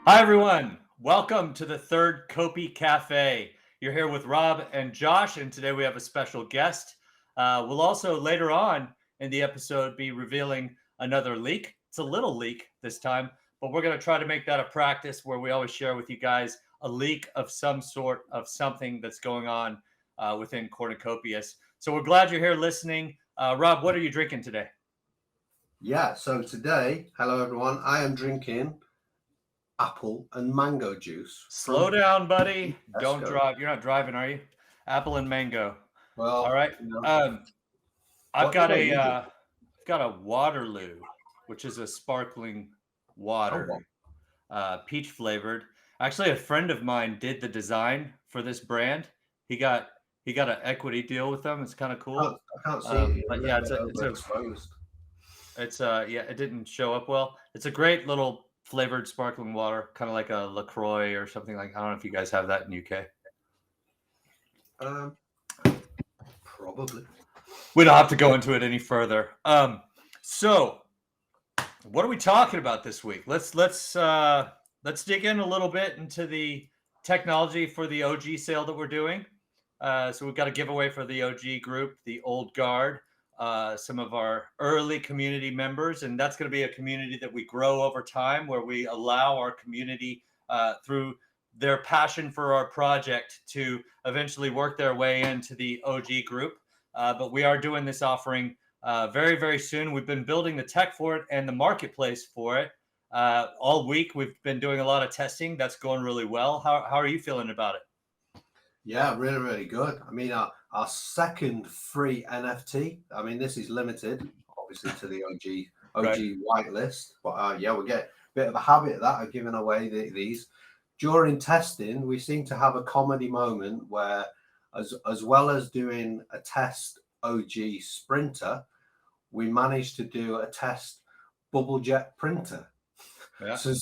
Hi, everyone. Welcome to the third COPI Cafe. You're here with Rob and Josh, and today we have a special guest. We'll also later on in the episode be revealing another leak. It's a little leak this time, but we're going to try to make that a practice where we always share with you guys a leak of some sort of something that's going on within Cornucopias. So we're glad you're here listening. Rob, what are you drinking today? Yeah, so today, hello everyone, I am drinking apple and mango juice Slow from down, buddy. Don't Tesco. drive. You're not driving, are you? Apple and mango. All Well, right. I've what got did I a use? I've got a Waterloo, which is a sparkling Oh, what? water, peach flavored. Actually, a friend of mine did the design for this brand. He got he got an equity deal with them. It's kind of cool. I can't see it here, But a yeah, little bit overexposed. it's yeah, it didn't show up well. It's a great little flavored sparkling water, kind of like a LaCroix or something like. I don't know if you guys have that in UK. Probably. We don't have to go into it any further. So what are we talking about this week? Let's dig in a little bit into the technology for the OG sale that we're doing. So we've got a giveaway for the OG group, the Old Guard, some of our early community members, and that's going to be a community that we grow over time, where we allow our community through their passion for our project to eventually work their way into the OG group. But we are doing this offering very, very soon. We've been building the tech for it and the marketplace for it all week. We've been doing a lot of testing. That's going really well. How are you feeling about it? Yeah, really, really good. I mean, our second free NFT. I mean, this is limited, obviously, to the OG Right. whitelist. But yeah, we get a bit of a habit of that of giving away these. During testing, we seem to have a comedy moment where, as well as doing a test OG Sprinter, we managed to do a test Bubblejett printer. Yeah. So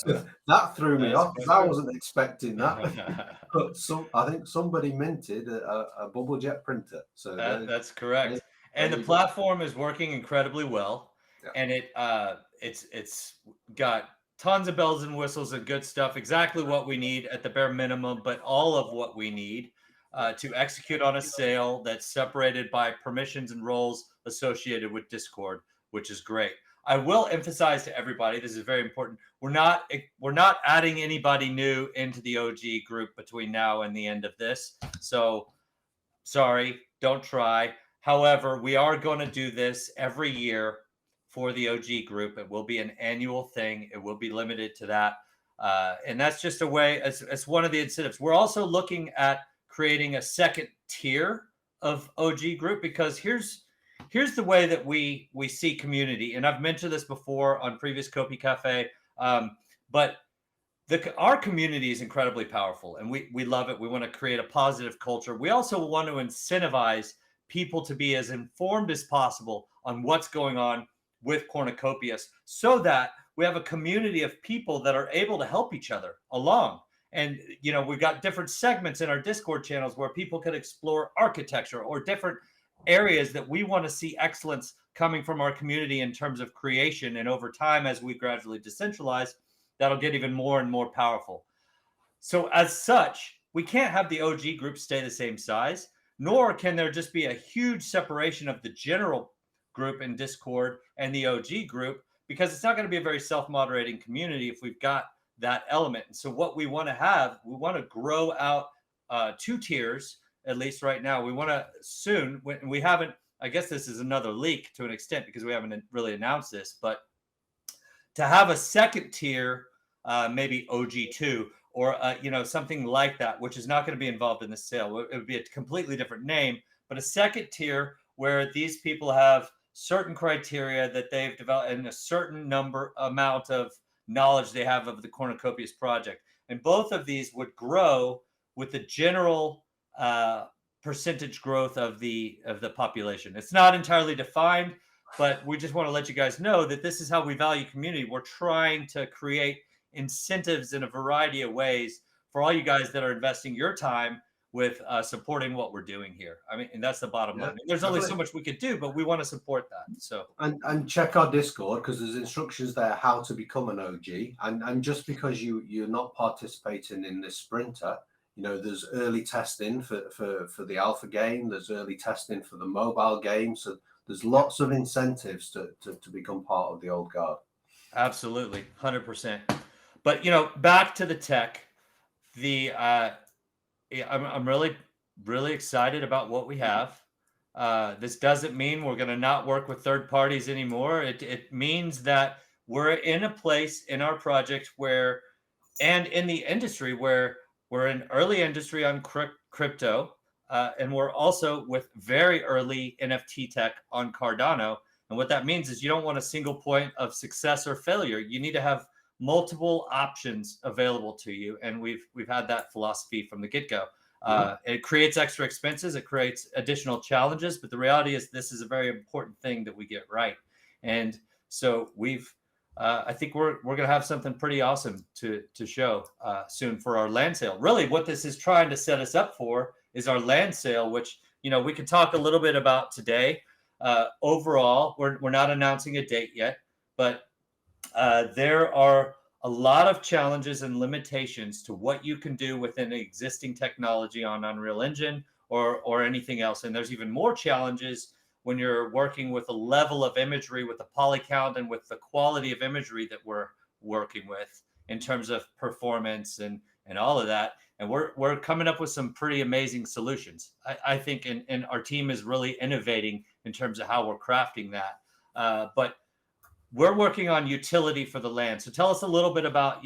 that threw me That's off because quite I good. wasn't expecting that. But I think somebody minted a Bubblejett printer. So That's there, correct. there And the you go. platform is working incredibly well. Yeah. And it's got tons of bells and whistles and good stuff, exactly what we need at the bare minimum, but all of what we need to execute on a sale that's separated by permissions and roles associated with Discord, which is great. I will emphasize to everybody, this is very important. We're not adding anybody new into the OG group between now and the end of this. So sorry, don't try. However, we are going to do this every year for the OG group. It will be an annual thing. It will be limited to that. And that's just a way, it's one of the incentives. We're also looking at creating a second tier of OG group, because here's the way that we see community. And I've mentioned this before on previous COPI Cafe, but our community is incredibly powerful, and we love it. We want to create a positive culture. We also want to incentivize people to be as informed as possible on what's going on with Cornucopias, so that we have a community of people that are able to help each other along. And we've got different segments in our Discord channels where people can explore architecture or different areas that we want to see excellence coming from our community in terms of creation. And over time, as we gradually decentralize, that'll get even more and more powerful. So as such, we can't have the OG group stay the same size, nor can there just be a huge separation of the general group in Discord and the OG group, because it's not going to be a very self-moderating community if we've got that element. And so what we want to have, we want to grow out two tiers, at least right now. We want to soon, when we haven't, I guess this is another leak to an extent because we haven't really announced this, but to have a second tier, maybe OG2 or something like that, which is not going to be involved in the sale. It would be a completely different name, but a second tier where these people have certain criteria that they've developed and a certain amount of knowledge they have of the Cornucopias project. And both of these would grow with the general percentage growth of the population. It's not entirely defined, but we just want to let you guys know that this is how we value community. We're trying to create incentives in a variety of ways for all you guys that are investing your time with supporting what we're doing here. I mean, and that's the bottom line. There's definitely. only so much we could do, but we want to support that. So and check our Discord, because there's instructions there how to become an OG. And just because you're not participating in this sprinter, there's early testing for the alpha game. There's early testing for the mobile game. So there's lots of incentives to become part of the old guard. absolutely, 100%. But back to the tech. I'm really excited about what we have. This doesn't mean we're going to not work with third parties anymore. It means that we're in a place in our project where, and in the industry where, we're in early industry on crypto, and we're also with very early NFT tech on Cardano. And what that means is you don't want a single point of success or failure. You need to have multiple options available to you, and we've had that philosophy from the get-go. It creates extra expenses, it creates additional challenges, but the reality is this is a very important thing that we get right. And so I think we're going to have something pretty awesome to show soon for our land sale. Really, what this is trying to set us up for is our land sale, which we could talk a little bit about today. Overall, we're not announcing a date yet, but there are a lot of challenges and limitations to what you can do within existing technology on Unreal Engine or anything else. And there's even more challenges when you're working with a level of imagery, with the poly count, and with the quality of imagery that we're working with in terms of performance and all of that. And we're coming up with some pretty amazing solutions. I think, and our team is really innovating in terms of how we're crafting that. But we're working on utility for the land. So tell us a little bit about,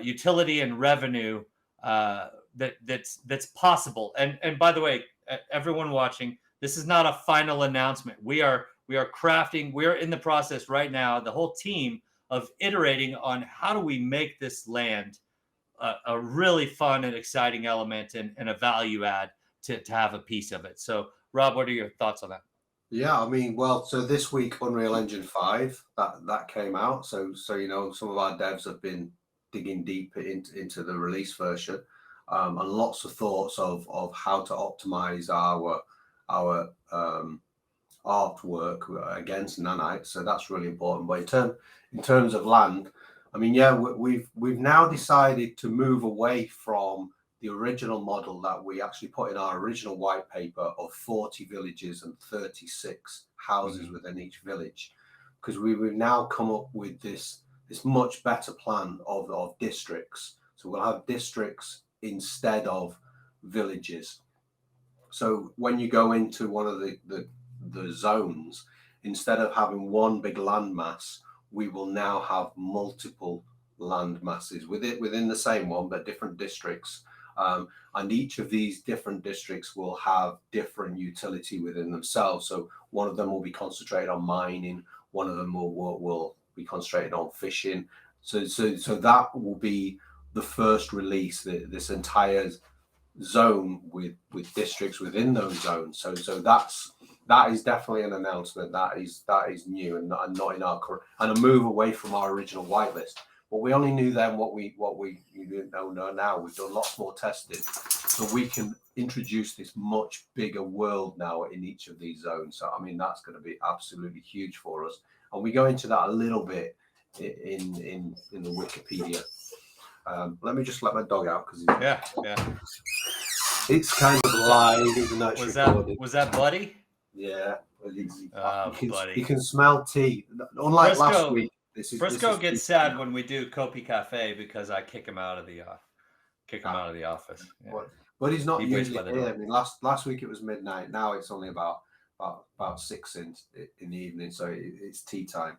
utility and revenue that's possible. And by the way, everyone watching, this is not a final announcement. We are crafting. We're in the process right now, the whole team, of iterating on how do we make this land a really fun and exciting element and a value add to have a piece of it. So Rob, what are your thoughts on that? Yeah, I mean, well, so this week Unreal Engine 5 that came out. So some of our devs have been digging deep into the release version, and lots of thoughts of how to optimize our artwork against nanites. So that's really important. But in terms of land, I mean, yeah, we've now decided to move away from the original model that we actually put in our original white paper of 40 villages and 36 houses within each village, because we've now come up with this much better plan of districts. So we'll have districts instead of villages. So when you go into one of the zones, instead of having one big landmass, we will now have multiple land masses within the same one, but different districts. And each of these different districts will have different utility within themselves. So one of them will be concentrated on mining, one of them will be concentrated on fishing. So that will be the first release, this entire zone with districts within those zones. So that is definitely an announcement that is new and not in our current, and a move away from our original whitelist. But we only knew then what we didn't know now. We've done lots more testing, so we can introduce this much bigger world now in each of these zones. So I mean, that's going to be absolutely huge for us, and we go into that a little bit in the Wikipedia. Let me just let my dog out because yeah, it's kind of live, even though it's was that Buddy? Yeah, Buddy. You can smell tea. Unlike last week. Frisco gets sad when we do COPI Cafe because I kick him out of the office. Yeah. But he's not usually here. I mean, last week it was midnight. Now it's only about 6 in the evening, so it's tea time.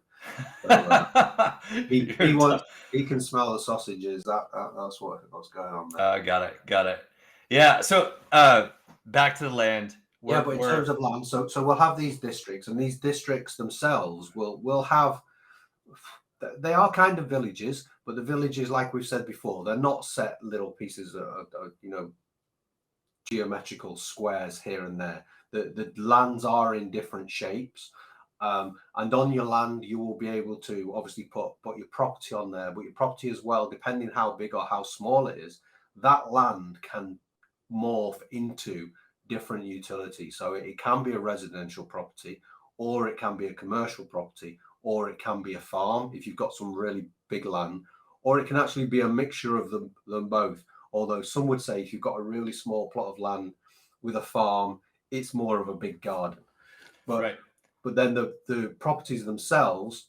So, he can smell the sausages. That's what's going on there. Got it. Yeah. So back to the land. But in terms of land, so we'll have these districts, and these districts themselves will have. They are kind of villages, but the villages, like we've said before, they're not set little pieces of geometrical squares here and there. The lands are in different shapes, and on your land you will be able to obviously put your property on there, but your property as well, depending how big or how small it is, that land can morph into different utilities. So it can be a residential property, or it can be a commercial property, or it can be a farm if you've got some really big land, or it can actually be a mixture of them both. Although some would say if you've got a really small plot of land with a farm, it's more of a big garden. But Right. but then the properties themselves,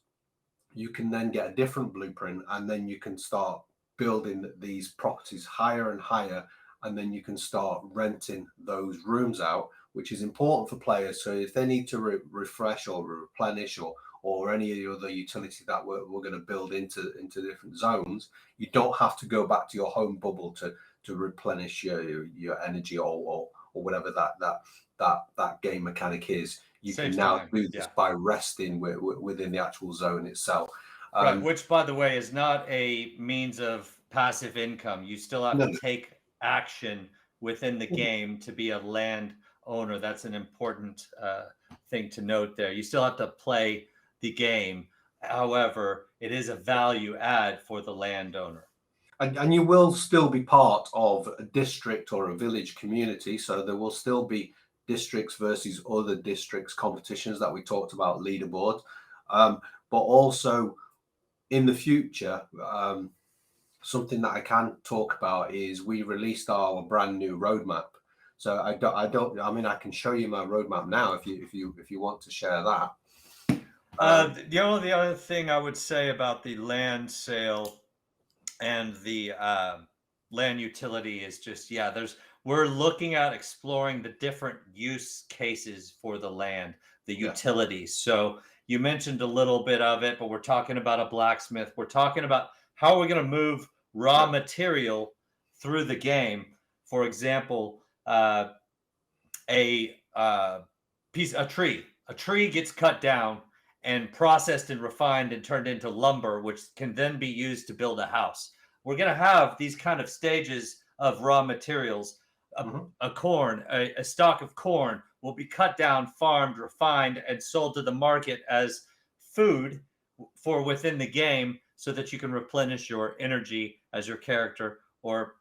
you can then get a different blueprint, and then you can start building these properties higher and higher, and then you can start renting those rooms out, which is important for players. So if they need to refresh or replenish or any other utility that we're going to build into different zones, you don't have to go back to your home bubble to replenish your energy or whatever that game mechanic is. You Saves can now time. do this by resting within the actual zone itself. Right, which, by the way, is not a means of passive income. You still have to take action within the game to be a land owner. That's an important thing to note there. You still have to play the game. However, it is a value add for the landowner. And you will still be part of a district or a village community. So there will still be districts versus other districts competitions that we talked about, leaderboard. But also in the future, something that I can talk about is we released our brand new roadmap. So I mean, I can show you my roadmap now if you want to share that. The only other thing I would say about the land sale and the land utility is just, we're looking at exploring the different use cases for the land, the utilities. So you mentioned a little bit of it, but we're talking about a blacksmith. We're talking about how we're going to move raw material through the game. For example, a tree gets cut down and processed and refined and turned into lumber, which can then be used to build a house. We're going to have these kind of stages of raw materials. A stalk of corn will be cut down, farmed, refined, and sold to the market as food for within the game, so that you can replenish your energy as your character, or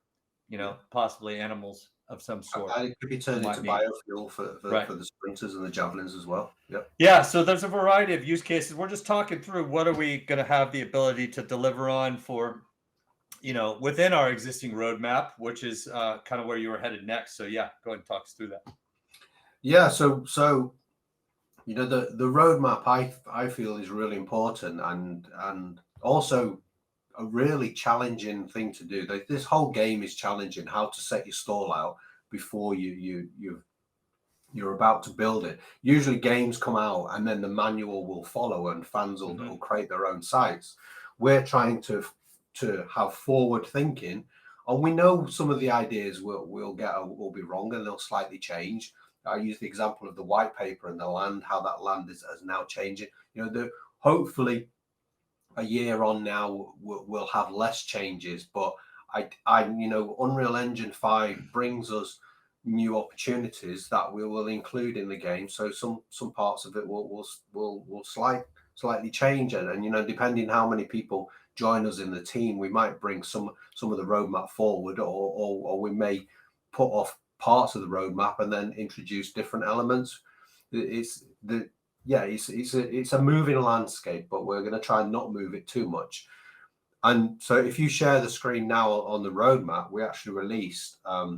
possibly animals of some sort. And it could be turned into biofuel for the sprinters and the javelins as well. Yeah, so there's a variety of use cases. We're just talking through what are we going to have the ability to deliver on for, within our existing roadmap, which is kind of where you were headed next. So go ahead and talk us through that. Yeah, so the roadmap I feel is really important, and also a really challenging thing to do. This whole game is challenging, how to set your stall out before you're about to build it. Usually games come out and then the manual will follow and fans will create their own sites. We're trying to have forward thinking, and we know some of the ideas will be wrong and they'll slightly change. I use the example of the white paper and the land, how that land is now changing. Hopefully a year on now we'll have less changes, but Unreal Engine 5 brings us new opportunities that we will include in the game. So some parts of it will slightly change, and depending how many people join us in the team, we might bring some of the roadmap forward, or we may put off parts of the roadmap and then introduce different elements. It's a moving landscape, but we're going to try and not move it too much. And so if you share the screen now on the roadmap, we actually released a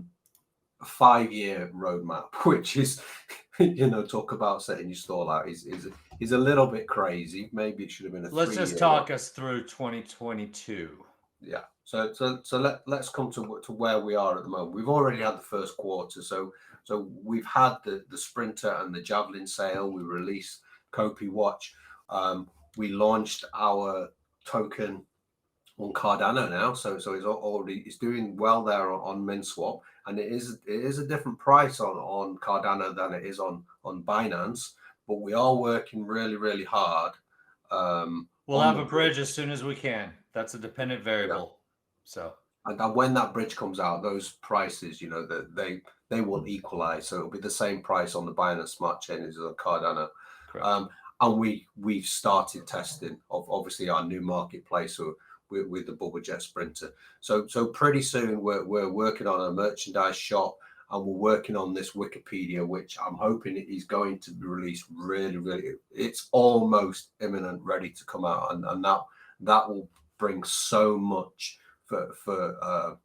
5-year roadmap, which is, talk about setting your stall out is a little bit crazy. Maybe it should have been a 3-year. Let's just talk us through 2022. Yeah. So let's come to where we are at the moment. We've already had the first quarter. So we've had the sprinter and the javelin sale. We released COPI Watch. We launched our token on Cardano now. So it's doing well there on MinSwap, and it is a different price on Cardano than it is on Binance. But we are working really, really hard. We'll have a bridge as soon as we can. That's a dependent variable. So, and when that bridge comes out, those prices, they will equalize. So it'll be the same price on the Binance Smart Chain as on Cardano. And we've started testing of obviously our new marketplace with the Bubblejett Sprinter. So pretty soon we're working on a merchandise shop, and we're working on this Wikipedia, which I'm hoping is going to be released really. It's almost imminent, ready to come out, and that will bring so much for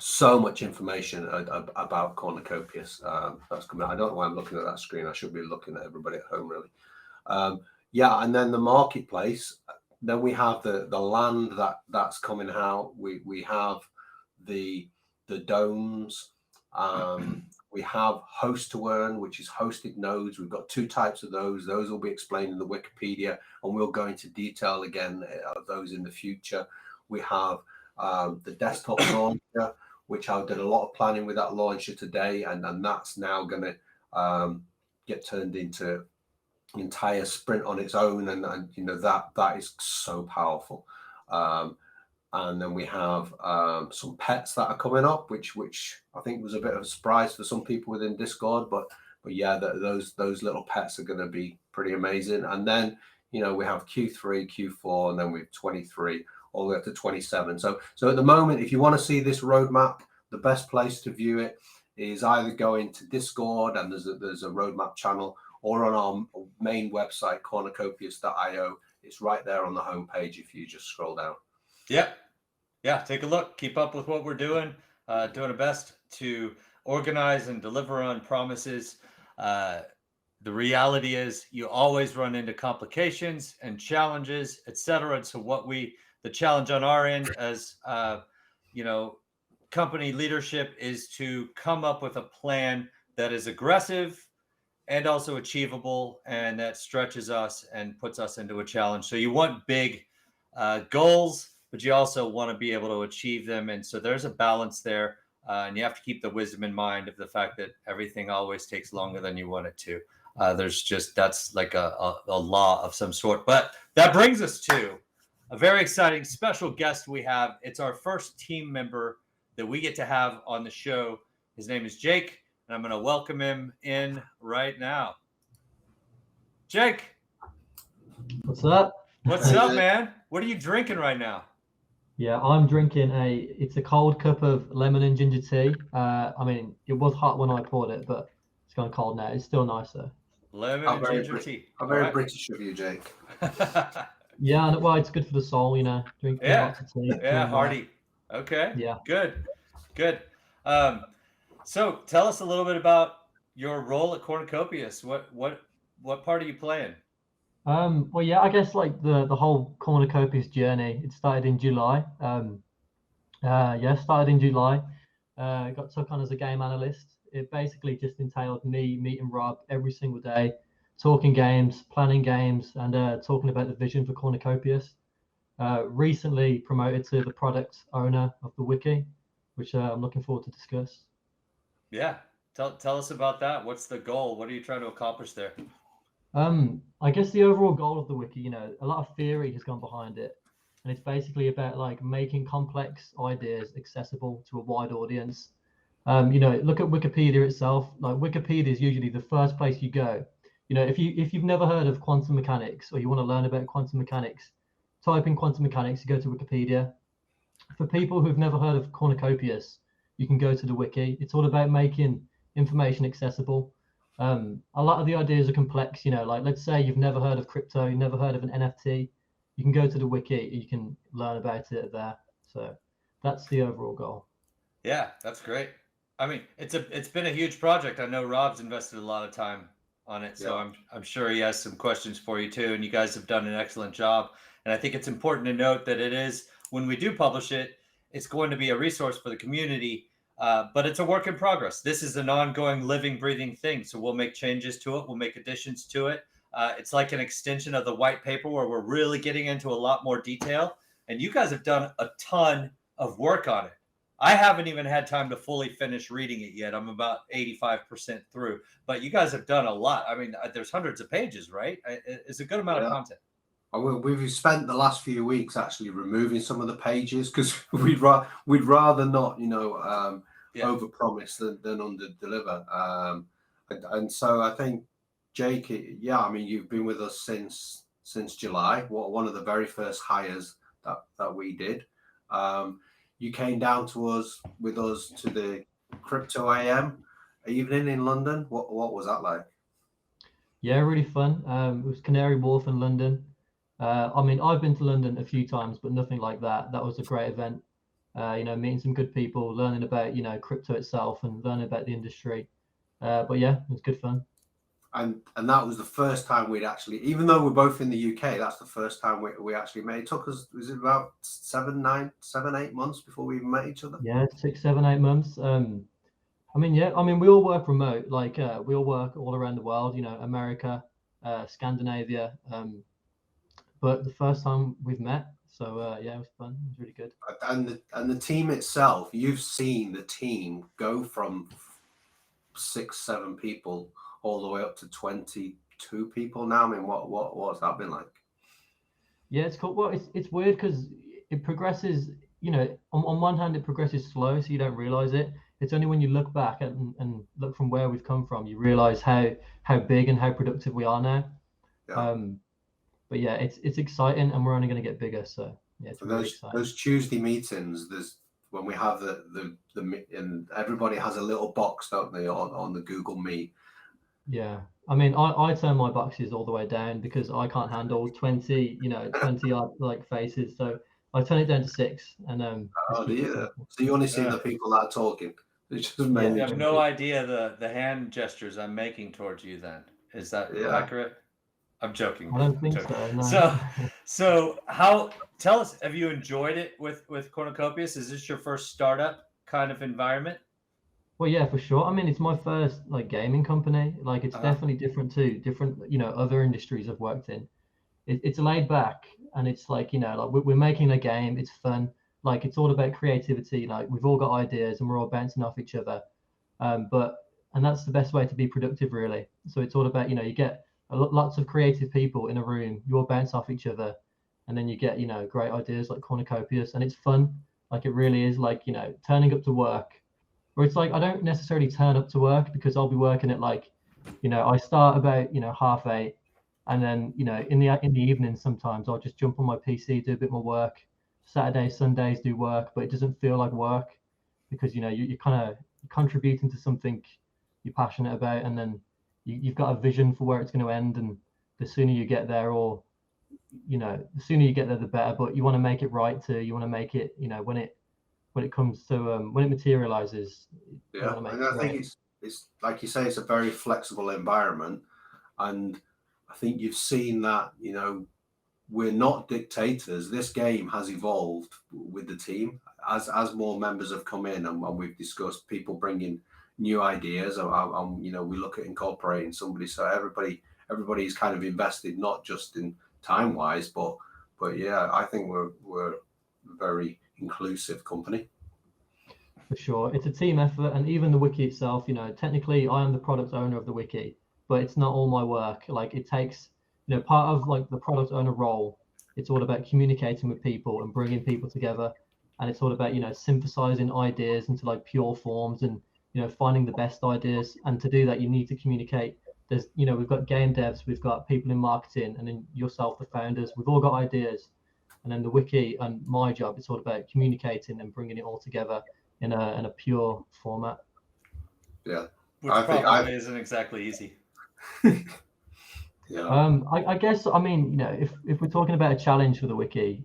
so much information about Cornucopias. That's coming out. I don't know why I'm looking at that screen. I should be looking at everybody at home, really. Yeah, and then the marketplace. Then we have the land that's coming out. We have the domes. We have host to earn, which is hosted nodes. We've got 2 types of those. Those will be explained in the Wikipedia, and we'll go into detail again of those in the future. We have the desktop launcher, which I did a lot of planning with that launcher today, and that's now going to get turned into an entire sprint on its own, and you know that is so powerful. And then we have some pets that are coming up, which I think was a bit of a surprise for some people within Discord, but yeah, those little pets are going to be pretty amazing. And then we have Q3, Q4, and then we have 23 all the way up to 27. So at the moment, if you want to see this roadmap, the best place to view it is either going to Discord, and there's a roadmap channel, or on our main website, cornucopias.io. It's right there on the homepage if you just scroll down. Yeah, take a look. Keep up with what we're doing our best to organize and deliver on promises. The reality is you always run into complications and challenges, etc. And so the challenge on our end as company leadership is to come up with a plan that is aggressive and also achievable, and that stretches us and puts us into a challenge. So you want big goals, but you also want to be able to achieve them. And so there's a balance there. And you have to keep the wisdom in mind of the fact that everything always takes longer than you want it to. That's like a law of some sort. But that brings us to a very exciting special guest we have. It's our first team member that we get to have on the show. His name is Jake, and I'm going to welcome him in right now. Jake. What's up? What's up, man? What are you drinking right now? Yeah, I'm drinking it's a cold cup of lemon and ginger tea. I mean, it was hot when I poured it, but it's gone cold now. It's still nice though. Lemon and ginger tea. How very British of you, Jake. Yeah, well, it's good for the soul, drinking lots of tea. Yeah, hearty. Okay. Yeah. Good. So tell us a little bit about your role at Cornucopias. What part are you playing? Well, yeah, I guess like the whole Cornucopias journey, it started in July. Started in July. Got took on as a game analyst. It basically just entailed me meeting Rob every single day, talking games, planning games, and talking about the vision for Cornucopias. Recently promoted to the product owner of the wiki, which I'm looking forward to discuss. Yeah, tell us about that. What's the goal? What are you trying to accomplish there? I guess the overall goal of the wiki, a lot of theory has gone behind it, and it's basically about like making complex ideas accessible to a wide audience. Look at Wikipedia itself. Like Wikipedia is usually the first place you go. If you've never heard of quantum mechanics or you want to learn about quantum mechanics, type in quantum mechanics, you go to Wikipedia. For people who've never heard of Cornucopias, you can go to the wiki. It's all about making information accessible. A lot of the ideas are complex, like let's say you've never heard of crypto, you've never heard of an NFT, you can go to the wiki, you can learn about it there. So that's the overall goal. Yeah, that's great. I mean, it's been a huge project. I know Rob's invested a lot of time on it, so yeah. I'm sure he has some questions for you too, and you guys have done an excellent job. And I think it's important to note that it is, when we do publish it, it's going to be a resource for the community. But it's a work in progress. This is an ongoing, living, breathing thing. So we'll make changes to it. We'll make additions to it. It's like an extension of the white paper where we're really getting into a lot more detail. And you guys have done a ton of work on it. I haven't even had time to fully finish reading it yet. I'm about 85% through. But you guys have done a lot. I mean, there's hundreds of pages, right? It's a good amount of content. We've spent the last few weeks actually removing some of the pages because we'd rather not, overpromise than under-deliver. And so I think, Jake, you've been with us since July. One of the very first hires that we did. You came down with us to the Crypto AM evening in London. What was that like? Yeah, really fun. It was Canary Wharf in London. I mean, I've been to London a few times, but nothing like that. That was a great event. Meeting some good people, learning about, crypto itself and learning about the industry. But yeah, it was good fun. And that was the first time we'd actually, even though we're both in the UK, that's the first time we actually met. It took us, was it about 8 months before we even met each other? Yeah, 6, 7, 8 months. We all work remote. Like we all work all around the world. America, Scandinavia. But the first time we've met, so yeah, it was fun. It was really good. And the team itself, you've seen the team go from 6, 7 people all the way up to 22 people now. I mean, what's that been like? Yeah, it's cool. Well, it's weird because it progresses. On one hand, it progresses slow, so you don't realize it. It's only when you look back and look from where we've come from, you realize how big and how productive we are now. Yeah. But yeah, it's exciting, and we're only going to get bigger. So yeah, it's really exciting. Those Tuesday meetings, there's when we have the and everybody has a little box, don't they, on the Google Meet. Yeah, I mean, I turn my boxes all the way down because I can't handle 20 odd like faces. So I turn it down to 6, and Oh, do you? So you only see the people that are talking. It's just mainly. You have no idea the hand gestures I'm making towards you. Then is that accurate? I'm joking. I don't think so. No. So tell us, have you enjoyed it with Cornucopias? Is this your first startup kind of environment? Well, yeah, for sure. I mean, it's my first like gaming company. Like, it's definitely different to different, other industries I've worked in. It's laid back, and it's like, like we're making a game. It's fun. Like, it's all about creativity. Like, we've all got ideas, and we're all bouncing off each other. And that's the best way to be productive, really. So it's all about, you get lots of creative people in a room. You all bounce off each other, and then you get, great ideas like Cornucopias, and it's fun. Like, it really is like, turning up to work. Where it's like I don't necessarily turn up to work because I'll be working at like, I start about 8:30, and then in the evening sometimes I'll just jump on my PC, do a bit more work. Saturdays, Sundays do work, but it doesn't feel like work because you're kind of contributing to something you're passionate about, and then you've got a vision for where it's going to end, and the sooner you get there, or the sooner you get there, the better. But you want to make it right too. You want to make it, when it comes to when it materializes. Yeah, and I think it's like you say, it's a very flexible environment, and I think you've seen that. We're not dictators. This game has evolved with the team as more members have come in, and we've discussed people bringing new ideas, and we look at incorporating somebody. So everybody's kind of invested, not just in time wise, but yeah, I think we're very inclusive company. For sure, it's a team effort, and even the wiki itself, technically I am the product owner of the wiki, but it's not all my work. Like, it takes, part of like the product owner role. It's all about communicating with people and bringing people together, and it's all about synthesizing ideas into like pure forms, and finding the best ideas. And to do that, you need to communicate. There's we've got game devs, we've got people in marketing, and then yourself, the founders. We've all got ideas. And then the wiki, and my job, it's all about communicating and bringing it all together in a pure format. Yeah, which probably isn't exactly easy. Yeah. I guess, I mean, if we're talking about a challenge for the wiki,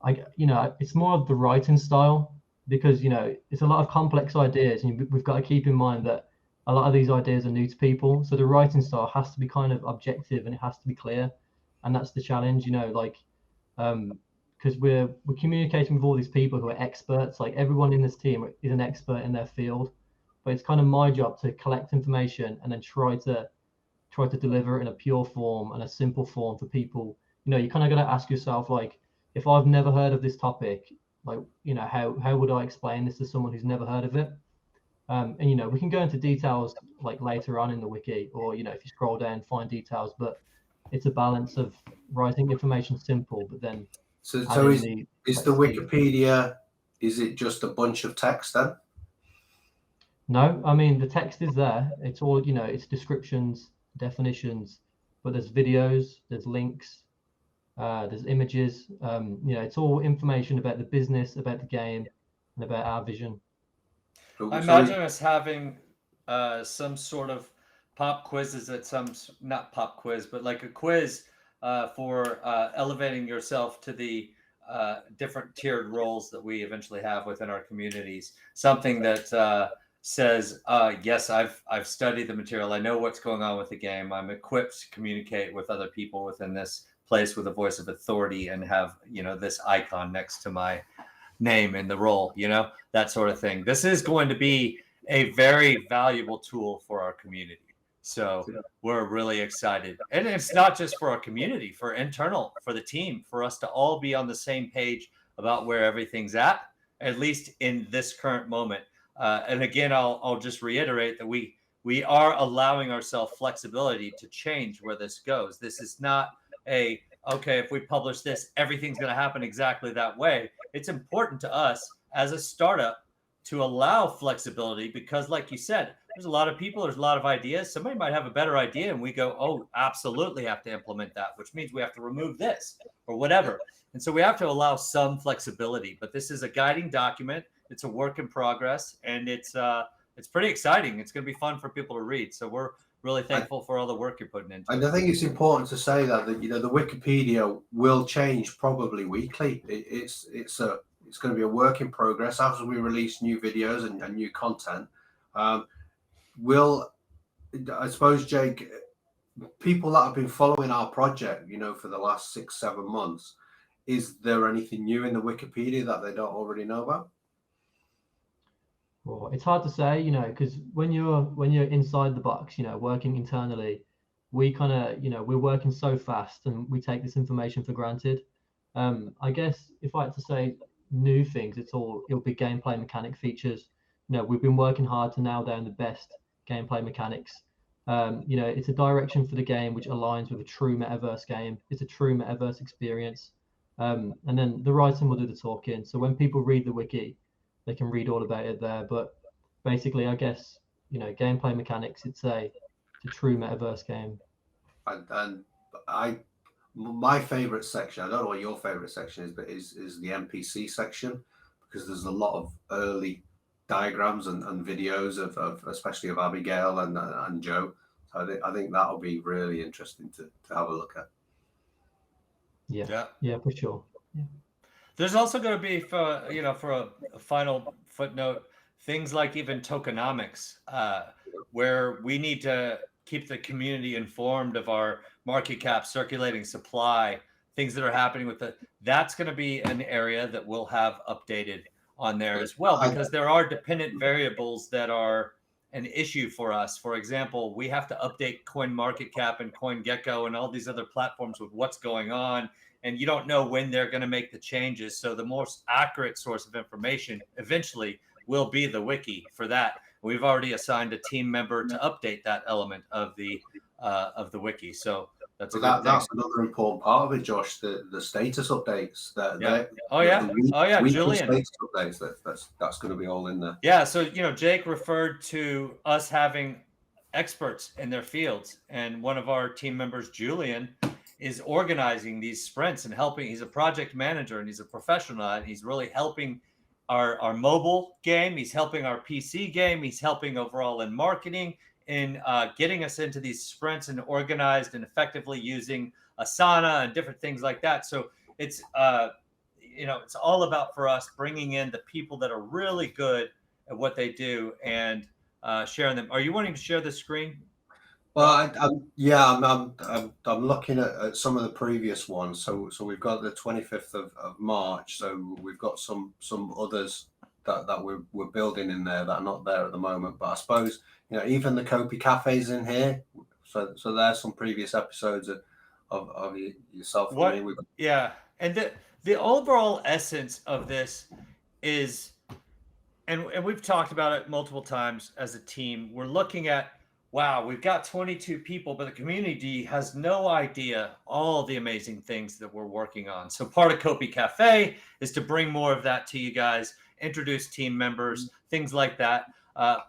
it's more of the writing style, because it's a lot of complex ideas, and we've got to keep in mind that a lot of these ideas are new to people. So the writing style has to be kind of objective, and it has to be clear, and that's the challenge. Because we're communicating with all these people who are experts. Like, everyone in this team is an expert in their field, but it's kind of my job to collect information and then try to deliver it in a pure form and a simple form for people. You kind of got to ask yourself, like, if I've never heard of this topic, like, how would I explain this to someone who's never heard of it? And we can go into details like later on in the wiki, or if you scroll down, find details. But it's a balance of writing information simple, but then so is the Wikipedia, is it just a bunch of text then? No, I mean, the text is there. It's all, it's descriptions, definitions, but there's videos, there's links, there's images. It's all information about the business, about the game, and about our vision. I imagine us having some sort of pop quizzes at not pop quiz, but like a quiz for elevating yourself to the different tiered roles that we eventually have within our communities. Something that says, yes, I've studied the material. I know what's going on with the game. I'm equipped to communicate with other people within this place with a voice of authority and have, this icon next to my name in the role, that sort of thing. This is going to be a very valuable tool for our community. So we're really excited. And it's not just for our community, for the team, for us to all be on the same page about where everything's at least in this current moment. And again, I'll just reiterate that we are allowing ourselves flexibility to change where this goes. This is not okay, if we publish this, everything's going to happen exactly that way. It's important to us as a startup to allow flexibility because, like you said, there's a lot of people, there's a lot of ideas. Somebody might have a better idea and we go, oh, absolutely have to implement that, which means we have to remove this or whatever. And so we have to allow some flexibility, but this is a guiding document. It's a work in progress and it's pretty exciting. It's going to be fun for people to read. So we're really thankful for all the work you're putting into it. And I think it's important to say that the Wikipedia will change probably weekly. It's going to be a work in progress as we release new videos and new content. I suppose, Jake, people that have been following our project, for the last 6-7 months, is there anything new in the Wikipedia that they don't already know about? Well, it's hard to say, because when you're inside the box, working internally, we kind of, we're working so fast and we take this information for granted. I guess if I had to say new things, it'll be gameplay mechanic features. We've been working hard to nail down the best gameplay mechanics. It's a direction for the game which aligns with a true metaverse game. It's a true metaverse experience. And then the writing will do the talking. So when people read the wiki, they can read all about it there. But basically, I guess, gameplay mechanics, it's a true metaverse game. And my favorite section, I don't know what your favorite section is, but is the NPC section, because there's a lot of early diagrams and videos of especially of Abigail and Joe. So I think that'll be really interesting to have a look at. Yeah, for sure. Yeah. There's also going to be, for a final footnote, things like even tokenomics, where we need to keep the community informed of our market cap, circulating supply, things that are happening that's going to be an area that we'll have updated on there as well, because there are dependent variables that are an issue for us. For example, we have to update CoinMarketCap and CoinGecko and all these other platforms with what's going on, and you don't know when they're going to make the changes. So the most accurate source of information eventually will be the wiki for that. We've already assigned a team member to update that element of the wiki. So that's another important part of it, Josh. The status updates. Julian. Status updates. That's going to be all in there. Yeah. So Jake referred to us having experts in their fields, and one of our team members, Julian, is organizing these sprints and helping. He's a project manager and he's a professional, and he's really helping our mobile game. He's helping our PC game. He's helping overall in marketing, in getting us into these sprints and organized and effectively using Asana and different things like that. So it's it's all about, for us, bringing in the people that are really good at what they do and sharing them. Are you wanting to share the screen? Well, I'm looking at some of the previous ones. So we've got the 25th of March. So we've got some others that we're building in there that are not there at the moment. But I suppose even the CopiCafe is in here. So there's some previous episodes of yourself. Yeah, and the overall essence of this is, and we've talked about it multiple times as a team. We're looking at, wow, we've got 22 people, but the community has no idea all the amazing things that we're working on. So part of CopiCafe is to bring more of that to you guys, introduce team members, things like that.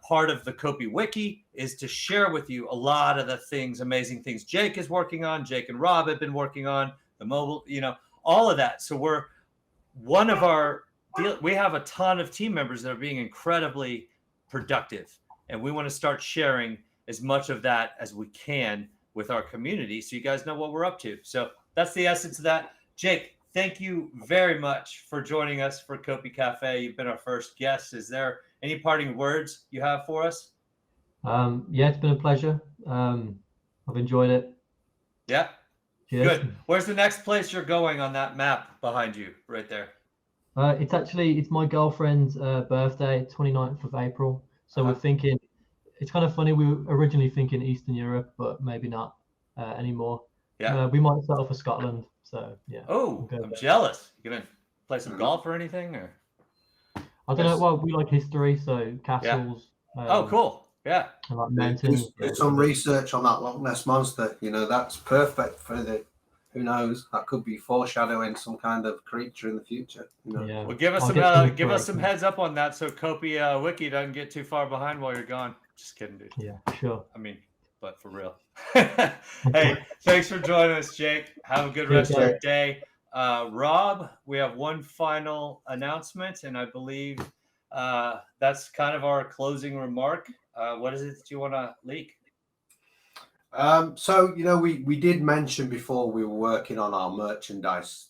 Part of the COPI Wiki is to share with you a lot of the amazing things Jake is working on. Jake and Rob have been working on the mobile, all of that. So we have a ton of team members that are being incredibly productive. And we want to start sharing as much of that as we can with our community so you guys know what we're up to. So that's the essence of that. Jake, thank you very much for joining us for COPI Cafe. You've been our first guest. Is there any parting words you have for us? Yeah, it's been a pleasure. I've enjoyed it. Yeah. Cheers. Good. Where's the next place you're going on that map behind you right there? It's my girlfriend's birthday, 29th of April. So we're thinking, it's kind of funny. We were originally thinking Eastern Europe, but maybe not anymore. Yeah. We might settle for Scotland. So yeah. Oh, I'm jealous. You gonna play some golf or anything, or? I don't know. Well, we like history, so castles. Oh, cool. Yeah. And like mountains. Do some research on that Loch Ness monster. You know, that's perfect for the. Who knows? That could be foreshadowing some kind of creature in the future. You know? Yeah. Well, give us some heads up on that, so COPI Wiki doesn't get too far behind while you're gone. Just kidding, dude. Yeah, sure. I mean, but for real. Hey, thanks for joining us, Jake. Have a good rest of your day. Rob, we have one final announcement, and I believe that's kind of our closing remark. What is it that you want to leak? So, you know, we did mention before we were working on our merchandise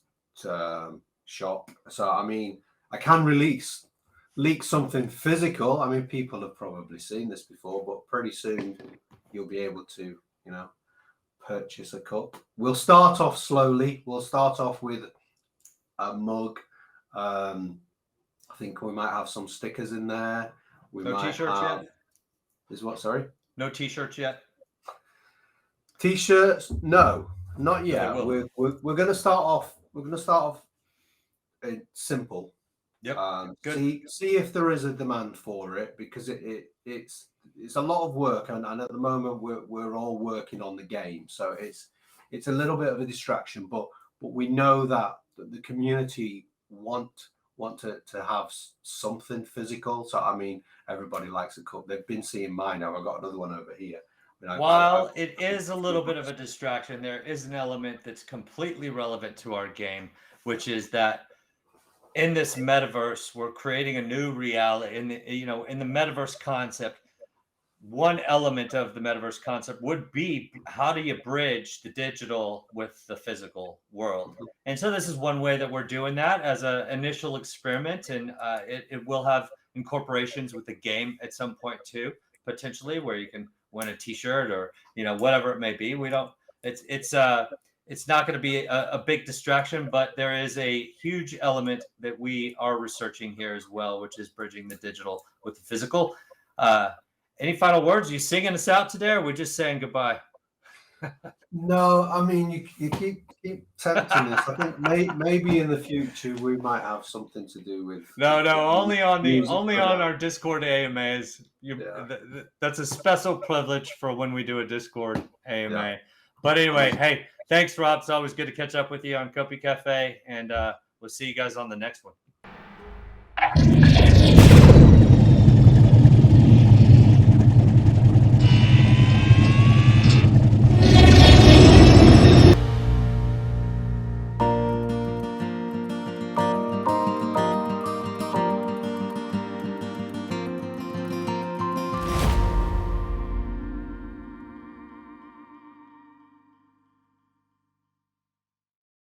shop. So, I mean, I can leak something physical. I mean, people have probably seen this before, but pretty soon you'll be able to, you know, purchase a cup. We'll start off slowly. We'll start off with a mug. I think we might have some stickers in there. No t-shirts yet? Is what? Sorry? No t-shirts yet? T-shirts? No, not yet. We're going to start off. We're going to start off simple. Yep. Good. See if there is a demand for it, because it's a lot of work, and at the moment we're all working on the game, so it's a little bit of a distraction. But we know that the community want to have something physical. So I mean, everybody likes a cup. They've been seeing mine now. I've got another one over here. While it is a little bit of a distraction, there is an element that's completely relevant to our game, which is that in this metaverse, we're creating a new reality. In the metaverse concept, one element of the metaverse concept would be, how do you bridge the digital with the physical world? And so this is one way that we're doing that as an initial experiment, and it will have incorporations with the game at some point too, potentially, where you can win a t-shirt or whatever it may be. It's not going to be a big distraction, but there is a huge element that we are researching here as well, which is bridging the digital with the physical. Any final words? Are you singing us out today, or are we just saying goodbye? No, I mean, you keep tempting us. I think maybe in the future we might have something to do with. No, only on our Discord AMAs. That's a special privilege for when we do a Discord AMA. Yeah. But anyway, hey, thanks, Rob. It's always good to catch up with you on COPI Cafe, and we'll see you guys on the next one.